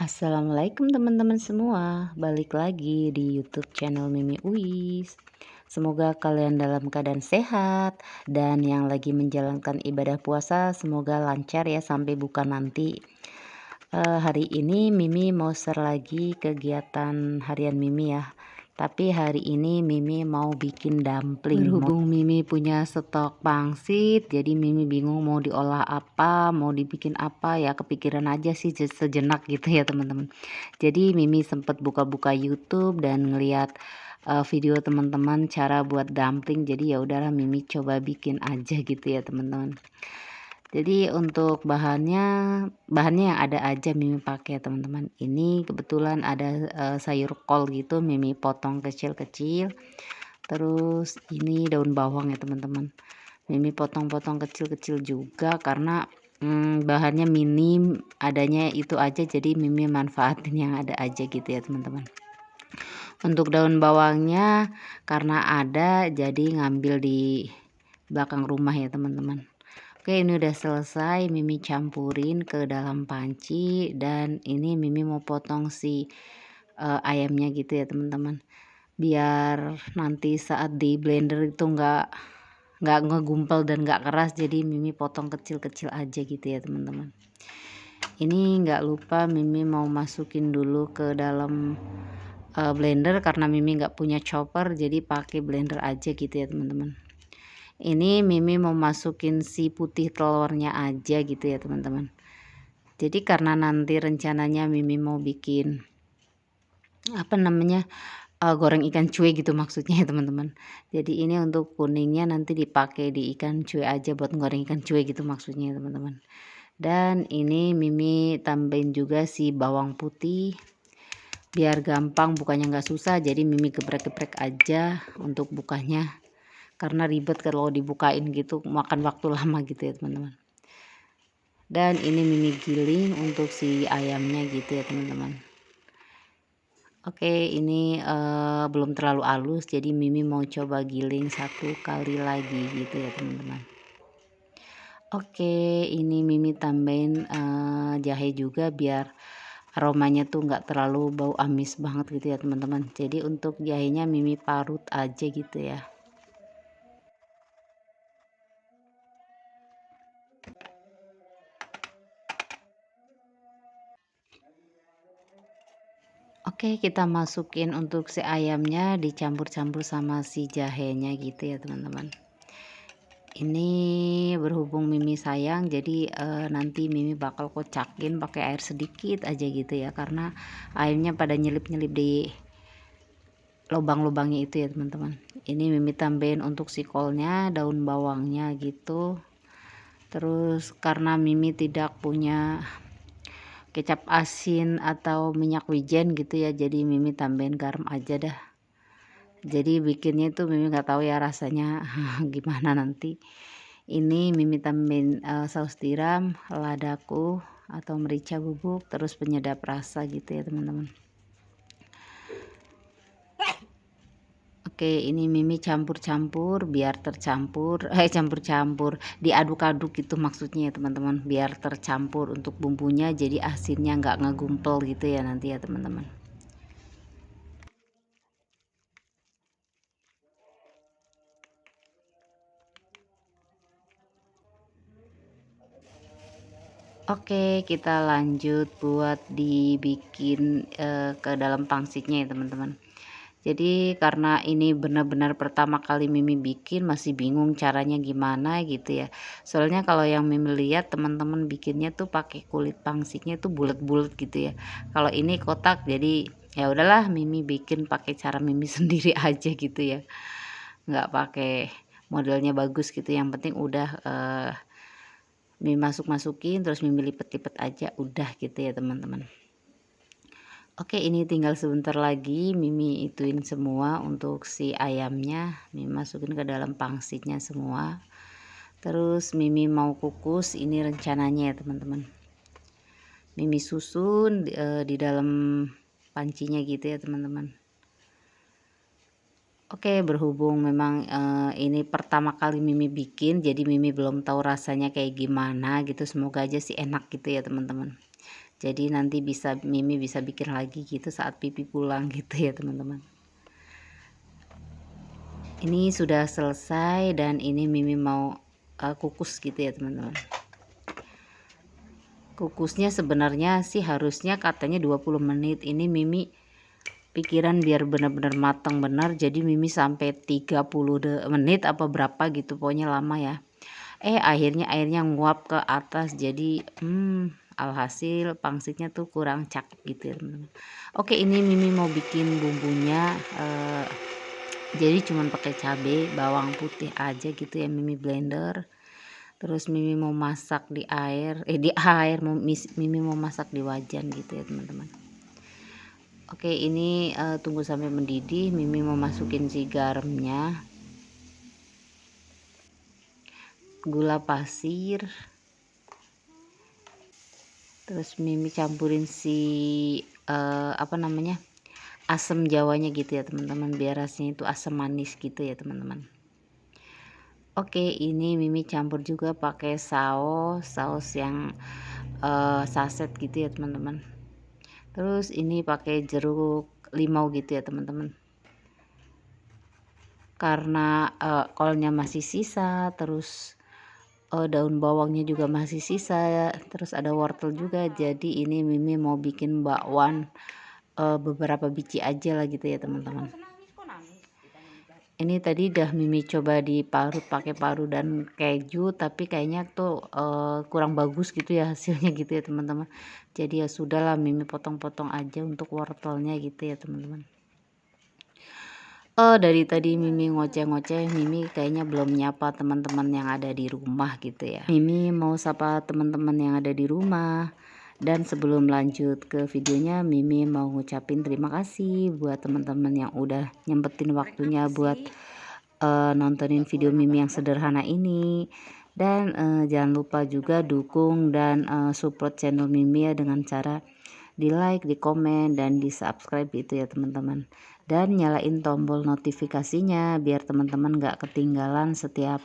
Assalamualaikum teman-teman semua, balik lagi di YouTube channel Mimi Uis. Semoga kalian dalam keadaan sehat dan yang lagi menjalankan ibadah puasa semoga lancar ya sampai buka nanti. Hari ini Mimi mau share lagi kegiatan harian Mimi ya. Tapi hari ini Mimi mau bikin dumpling. Berhubung Mimi punya stok pangsit, jadi Mimi bingung mau diolah apa, mau dibikin apa ya, kepikiran aja sih sejenak gitu ya teman-teman. Jadi Mimi sempet buka-buka YouTube dan ngeliat video teman-teman cara buat dumpling. Jadi ya udahlah Mimi coba bikin aja gitu ya teman-teman. Jadi untuk bahannya yang ada aja Mimi pakai teman-teman. Ini kebetulan ada sayur kol gitu Mimi potong kecil-kecil. Terus ini daun bawang ya teman-teman. Mimi potong-potong kecil-kecil juga karena bahannya minim, adanya itu aja jadi Mimi manfaatin yang ada aja gitu ya teman-teman. Untuk daun bawangnya karena ada jadi ngambil di belakang rumah ya teman-teman. Oke, ini udah selesai Mimi campurin ke dalam panci dan ini Mimi mau potong si ayamnya gitu ya teman-teman. Biar nanti saat di blender itu nggak ngegumpal dan nggak keras, jadi Mimi potong kecil-kecil aja gitu ya teman-teman. Ini nggak lupa Mimi mau masukin dulu ke dalam blender karena Mimi nggak punya chopper, jadi pakai blender aja gitu ya teman-teman. Ini Mimi mau masukin si putih telurnya aja gitu ya teman-teman. Jadi karena nanti rencananya Mimi mau bikin goreng ikan cuy gitu maksudnya ya teman-teman. Jadi ini untuk kuningnya nanti dipakai di ikan cuy aja buat goreng ikan cuy gitu maksudnya ya teman-teman. Dan ini Mimi tambahin juga si bawang putih biar gampang bukanya nggak susah, jadi Mimi geprek-geprek aja untuk bukanya karena ribet kalau dibukain gitu, makan waktu lama gitu ya teman-teman. Dan ini Mimi giling untuk si ayamnya gitu ya teman-teman. Oke, ini belum terlalu halus, jadi Mimi mau coba giling satu kali lagi gitu ya teman-teman. Oke, ini Mimi tambahin jahe juga biar aromanya tuh nggak terlalu bau amis banget gitu ya teman-teman. Jadi untuk jahenya Mimi parut aja gitu ya. Oke, kita masukin untuk si ayamnya dicampur-campur sama si jahenya gitu ya teman-teman. Ini berhubung Mimi sayang, jadi nanti Mimi bakal kocakin pakai air sedikit aja gitu ya, karena airnya pada nyelip-nyelip di lubang-lubangnya itu ya teman-teman. Ini Mimi tambahin untuk si kolnya, daun bawangnya gitu. Terus karena Mimi tidak punya kecap asin atau minyak wijen gitu ya, jadi Mimi tambahin garam aja dah. Jadi bikinnya itu Mimi nggak tahu ya rasanya gimana nanti. Ini Mimi tambahin saus tiram, ladaku atau merica bubuk, terus penyedap rasa gitu ya teman-teman. Oke, ini Mimi campur-campur biar tercampur, campur-campur, diaduk-aduk gitu maksudnya ya teman-teman, biar tercampur untuk bumbunya, jadi asinnya nggak ngegumpel gitu ya nanti ya teman-teman. Oke, kita lanjut buat dibikin ke dalam pangsitnya ya teman-teman. Jadi karena ini benar-benar pertama kali Mimi bikin, masih bingung caranya gimana gitu ya. Soalnya kalau yang Mimi lihat teman-teman bikinnya tuh pakai kulit pangsitnya tuh bulat-bulat gitu ya. Kalau ini kotak, jadi ya udahlah Mimi bikin pakai cara Mimi sendiri aja gitu ya. Nggak pakai modelnya bagus gitu. Yang penting udah Mimi masukin terus Mimi lipet-lipet aja udah gitu ya teman-teman. Oke, ini tinggal sebentar lagi Mimi ituin semua untuk si ayamnya, Mimi masukin ke dalam pangsitnya semua. Terus Mimi mau kukus, ini rencananya ya teman-teman. Mimi susun di dalam pancinya gitu ya teman-teman. Oke, berhubung memang ini pertama kali Mimi bikin, jadi Mimi belum tahu rasanya kayak gimana gitu. Semoga aja sih enak gitu ya teman-teman. Jadi nanti Mimi bisa bikin lagi gitu saat Pipi pulang gitu ya teman-teman. Ini sudah selesai dan ini Mimi mau kukus gitu ya teman-teman. Kukusnya sebenarnya sih harusnya katanya 20 menit. Ini Mimi pikiran biar benar-benar matang benar, jadi Mimi sampai 30 menit apa berapa gitu, pokoknya lama ya. Akhirnya airnya nguap ke atas, jadi alhasil pangsitnya tuh kurang cakep gitu ya teman-teman. Oke, ini Mimi mau bikin bumbunya, jadi cuman pakai cabai, bawang putih aja gitu ya, Mimi blender. Terus Mimi mau masak di air, Mimi mau masak di wajan gitu ya teman-teman. Oke, ini tunggu sampai mendidih. Mimi mau masukin si garamnya, gula pasir, terus Mimi campurin si asam jawanya gitu ya teman-teman, biar rasanya itu asam manis gitu ya teman-teman. Oke, ini Mimi campur juga pakai saus yang saset gitu ya teman-teman. Terus ini pakai jeruk limau gitu ya teman-teman, karena kolnya masih sisa, terus daun bawangnya juga masih sisa, terus ada wortel juga. Jadi ini Mimi mau bikin bakwan beberapa biji aja lah gitu ya teman-teman. Ini tadi udah Mimi coba diparut pakai paru dan keju, tapi kayaknya tuh kurang bagus gitu ya hasilnya gitu ya teman-teman. Jadi ya sudahlah, Mimi potong-potong aja untuk wortelnya gitu ya teman-teman. Dari tadi Mimi ngoceh-ngoceh, Mimi kayaknya belum nyapa teman-teman yang ada di rumah gitu ya. Mimi mau sapa teman-teman yang ada di rumah. Dan sebelum lanjut ke videonya, Mimi mau ngucapin terima kasih buat teman-teman yang udah nyempetin waktunya buat nontonin video Mimi yang sederhana ini. Dan jangan lupa juga dukung dan support channel Mimi ya dengan cara di like, di komen, dan di subscribe gitu ya teman-teman. Dan nyalain tombol notifikasinya biar teman-teman gak ketinggalan setiap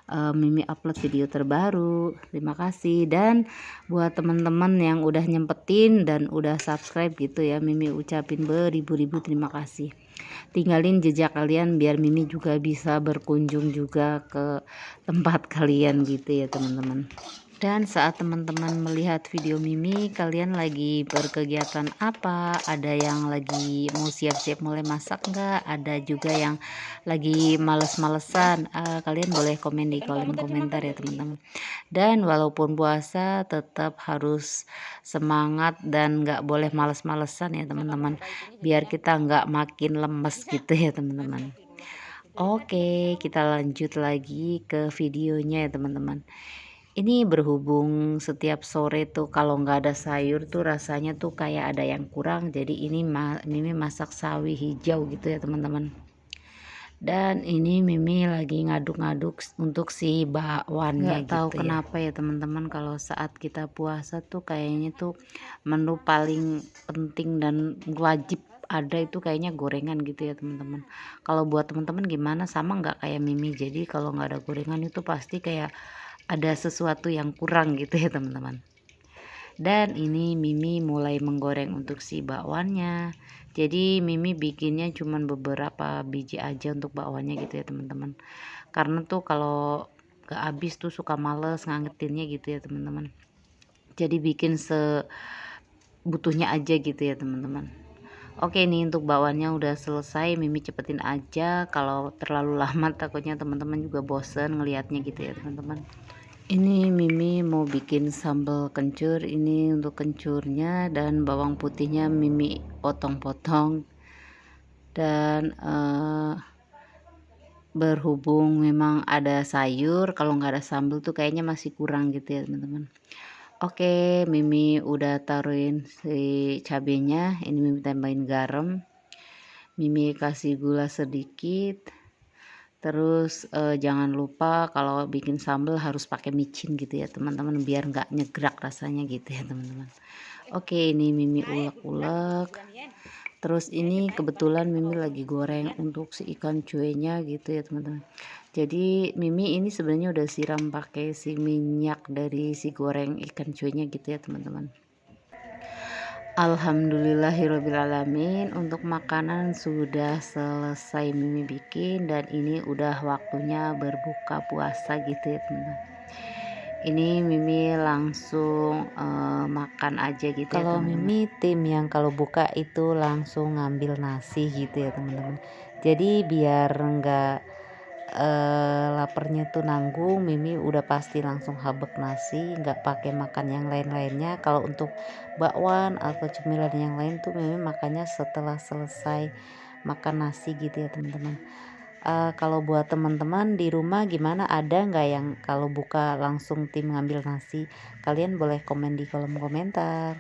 Mimi upload video terbaru. Terima kasih. Dan buat teman-teman yang udah nyempetin dan udah subscribe gitu ya, Mimi ucapin beribu-ribu terima kasih. Tinggalin jejak kalian biar Mimi juga bisa berkunjung juga ke tempat kalian gitu ya teman-teman. Dan saat teman-teman melihat video Mimi, kalian lagi berkegiatan apa? Ada yang lagi mau siap-siap mulai masak nggak? Ada juga yang lagi males-malesan. Kalian boleh komen di kolom komentar ya teman-teman. Dan walaupun puasa tetap harus semangat dan nggak boleh males-malesan ya teman-teman. Biar kita nggak makin lemes gitu ya teman-teman. Oke, kita lanjut lagi ke videonya ya teman-teman. Ini berhubung setiap sore tuh kalau nggak ada sayur tuh rasanya tuh kayak ada yang kurang. Jadi ini Mimi masak sawi hijau gitu ya teman-teman. Dan ini Mimi lagi ngaduk-ngaduk untuk si bakwannya. Nggak tahu gitu kenapa ya teman-teman, kalau saat kita puasa tuh kayaknya tuh menu paling penting dan wajib ada itu kayaknya gorengan gitu ya teman-teman. Kalau buat teman-teman gimana, sama nggak kayak Mimi? Jadi kalau nggak ada gorengan itu pasti kayak ada sesuatu yang kurang gitu ya teman-teman. Dan ini Mimi mulai menggoreng untuk si bakwannya. Jadi Mimi bikinnya cuman beberapa biji aja untuk bakwannya gitu ya teman-teman. Karena tuh kalau gak habis tuh suka males ngangetinnya gitu ya teman-teman. Jadi bikin sebutuhnya aja gitu ya teman-teman. Oke, ini untuk bakwannya udah selesai. Mimi cepetin aja, kalau terlalu lama takutnya teman-teman juga bosen ngelihatnya gitu ya teman-teman. Ini Mimi mau bikin sambal kencur. Ini untuk kencurnya, dan bawang putihnya Mimi potong-potong. Dan berhubung memang ada sayur, kalau nggak ada sambal tuh kayaknya masih kurang gitu ya teman-teman. Oke, Mimi udah taruhin si cabenya. Ini Mimi tambahin garam, Mimi kasih gula sedikit. Terus jangan lupa kalau bikin sambal harus pakai micin gitu ya teman-teman, biar nggak nyegrak rasanya gitu ya teman-teman. Oke, ini Mimi ulek-ulek. Terus ini kebetulan Mimi lagi goreng untuk si ikan cuenya gitu ya teman-teman. Jadi Mimi ini sebenarnya udah siram pakai si minyak dari si goreng ikan cuenya gitu ya teman-teman. Alhamdulillahirobbilalamin, untuk makanan sudah selesai Mimi bikin dan ini udah waktunya berbuka puasa gitu ya teman-teman. Ini Mimi langsung makan aja gitu ya Kalau teman-teman. Mimi tim yang kalau buka itu langsung ngambil nasi gitu ya teman-teman. Jadi biar enggak laparnya tuh nanggung, Mimi udah pasti langsung habek nasi, nggak pakai makan yang lain-lainnya. Kalau untuk bakwan atau cemilan yang lain tuh Mimi makannya setelah selesai makan nasi gitu ya teman-teman. Kalau buat teman-teman di rumah gimana, ada nggak yang kalau buka langsung tim ngambil nasi? Kalian boleh komen di kolom komentar.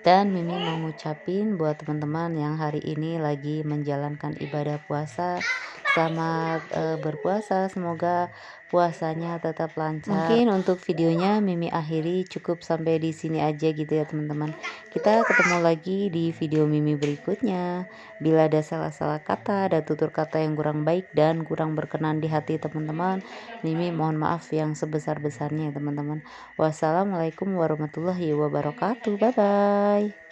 Dan Mimi mau ngucapin buat teman-teman yang hari ini lagi menjalankan ibadah puasa, selamat berpuasa, semoga puasanya tetap lancar. Mungkin untuk videonya Mimi akhiri cukup sampai di sini aja gitu ya teman-teman. Kita ketemu lagi di video Mimi berikutnya. Bila ada salah-salah kata, ada tutur kata yang kurang baik dan kurang berkenan di hati teman-teman, Mimi mohon maaf yang sebesar-besarnya ya teman-teman. Wassalamualaikum warahmatullahi wabarakatuh. Bye bye.